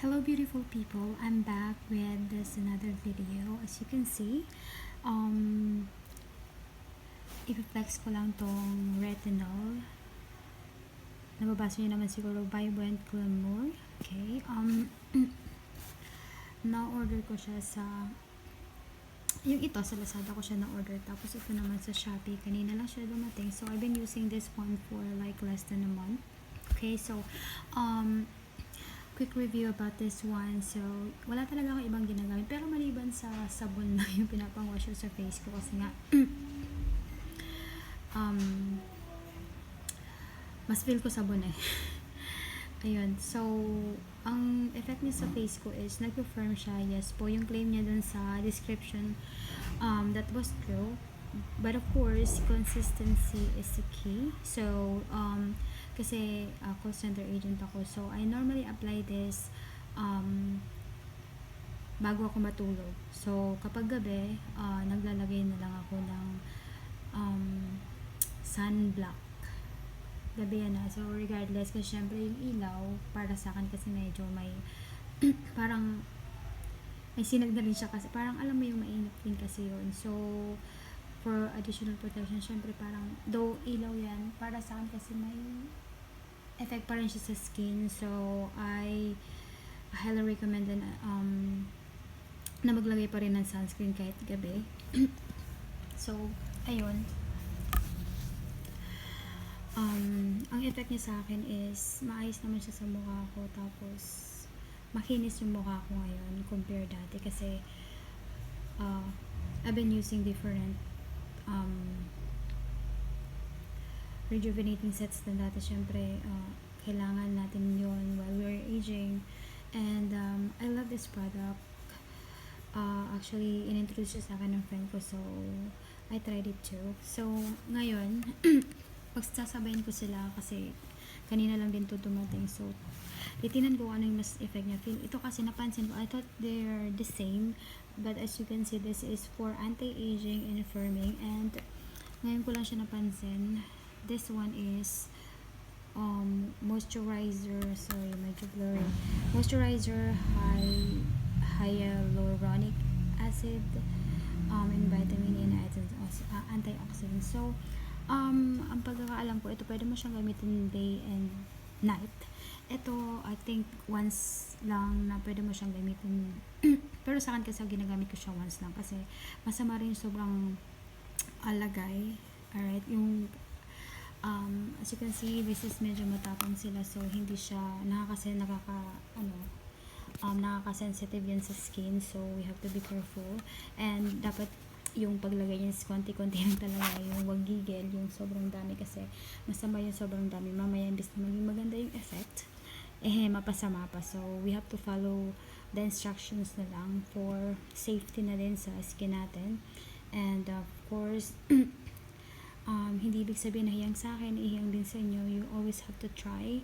Hello beautiful people, I'm back with this another video. As you can see, um, i-flex ko lang tong retinol. Nababasa nyo naman siguro, Vibrant Glamour. Okay, na-order ko siya sa, yung ito sa Lazada ko siya na-order. Tapos ito naman sa Shopee, kanina lang siya dumating. So I've been using this one for like less than a month. Okay, so, quick review about this one. So, wala talaga akong ibang ginagamit. Pero maliban sa sabon na yung pinapang-wash ko sa face ko kasi nga, mas feel ko sabon eh. Ayun. So, ang effect niya sa face ko is, nag-confirm siya. Yes po, yung claim niya dun sa description, that was true. But of course, consistency is the key. So, kasi call center agent ako. So, I normally apply this bago ako matulog. So, kapag gabi, naglalagay na lang ako ng sunblock. Gabi yan na. So, regardless, kasi syempre yung ilaw, para sa akin kasi medyo may, parang, may sinag na rin siya kasi, parang alam mo yung mainit din kasi yun. So, for additional protection, syempre parang, though ilaw yan, para sa akin kasi may effect pa rin siya sa skin. So, I highly recommend na maglagay pa rin ng sunscreen kahit gabi. So, ayun. Ang effect niya sa akin is, maayos naman siya sa mukha ko. Tapos, makinis yung mukha ko ngayon compare dati. Kasi, I've been using different rejuvenating sets na dati. Syempre, kailangan natin yon while we're aging. And I love this product. Actually, in-introduce siya sa akin ng friend ko. So, I tried it too. So, ngayon, pagsasabayin ko sila kasi kanina lang din to dumating. So, titinan ko ano yung mas effect niya. Ito kasi napansin ko, I thought they're the same. But as you can see, this is for anti-aging and firming. And ngayon ko lang siya napansin. This one is moisturizer, sorry, medyo blurry. Moisturizer, hyaluronic acid, and vitamin E and antioxidant. So, ang pagkakaalam ko, ito pwede mo siyang gamitin day and night. Ito, I think, once lang na pwede mo siyang gamitin. Pero sa akin kasi ginagamit ko siya once lang kasi masama rin sobrang alagay. Alright, yung as you can see, this is medyo matapang sila, so hindi siya nakaka-sensitive yan sa skin, so we have to be careful. And dapat yung paglagay niya is konti-konti lang talaga, yung wag gigil, yung sobrang dami kasi masama yung sobrang dami, mamaya imbis na maging maganda yung effect, mapasama pa. So we have to follow the instructions na lang for safety na din sa skin natin. And of course, hindi ibig sabihin na hiyang sa akin, ihiyang din sa inyo. You always have to try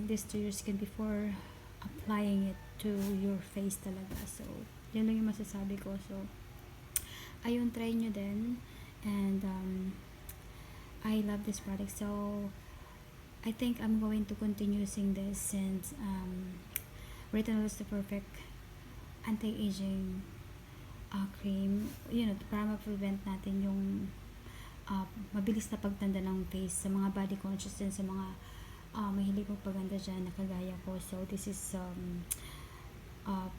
this to your skin before applying it to your face talaga. So, yun lang yung masasabi ko. So, ayun, try nyo din. And I love this product. So, I think I'm going to continue using this since retinol is the perfect anti-aging cream. You know, para ma-prevent natin yung mabilis na pagtanda ng face sa mga body conscious din, sa mga mahilig magpaganda dyan na kagaya ko. So this is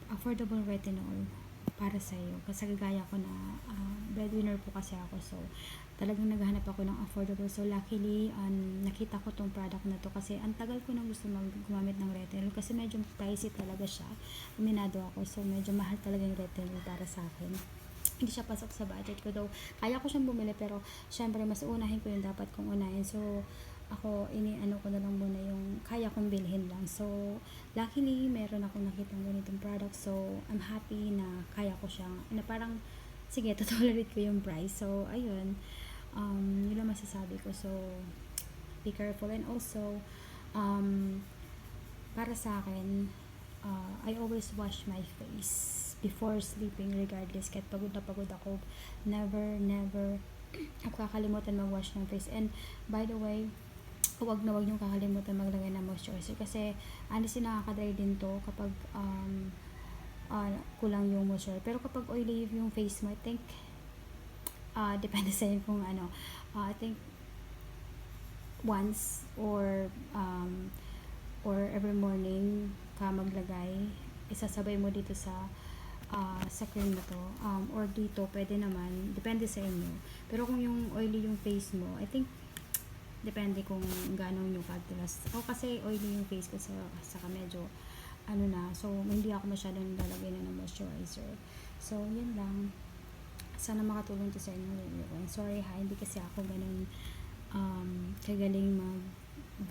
affordable retinol para sa iyo kasi kagaya ko na breadwinner po kasi ako, so talagang naghahanap ako ng affordable. So luckily nakita ko tong product na to kasi ang tagal ko nang gusto gumamit ng retinol kasi medyo pricey talaga siya, aminado ako. So medyo mahal talaga yung retinol para sa akin, hindi siya pasok sa budget ko, though kaya ko siyang bumili, pero syempre mas unahin ko yung dapat kong unahin. So ako, iniano ko na lang muna yung kaya kong bilhin lang. So luckily meron akong nakitang ganitong product, so I'm happy na kaya ko siyang, na parang sige, tolerate ko yung price. So ayun, yun lang masasabi ko. So be careful. And also para sa akin, I always wash my face before sleeping, regardless, kahit pagod na pagod ako, never ako kakalimutan mag-wash ng face. And by the way, huwag na huwag niyong kakalimutan maglagay ng moisturizer kasi honestly nakaka-dry din to kapag kulang yung moisturizer. Pero kapag oily yung face mo, I think depende sa inyo kung ano. I think once or every morning ka maglagay, isasabay mo dito sa cream na to, or dito pwede naman, depende sa inyo. Pero kung yung oily yung face mo, I think depende kung gaano nyo kadalas. Ako kasi oily yung face ko, saka medyo ano na, so hindi ako masyadong lalagay na ng moisturizer. So yun lang, sana makatulong to sa inyo. Sorry ha, hindi kasi ako ganun kagaling mag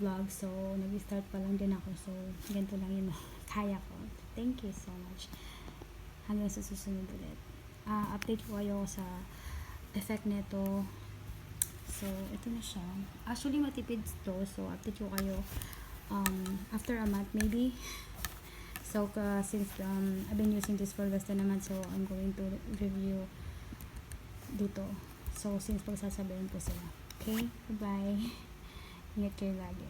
vlog, so nag-start pa lang din ako, so ganito lang yun kaya ko. Thank you so much, hanggang sa susunod ulit. Update ko kayo sa effect nito. So ito na siya, actually matipid to, so update ko kayo after a month maybe. So since I've been using this for less than a month, so I'm going to review dito. So since pagsasabihin ko sila, okay, bye, ingat kayo lagi.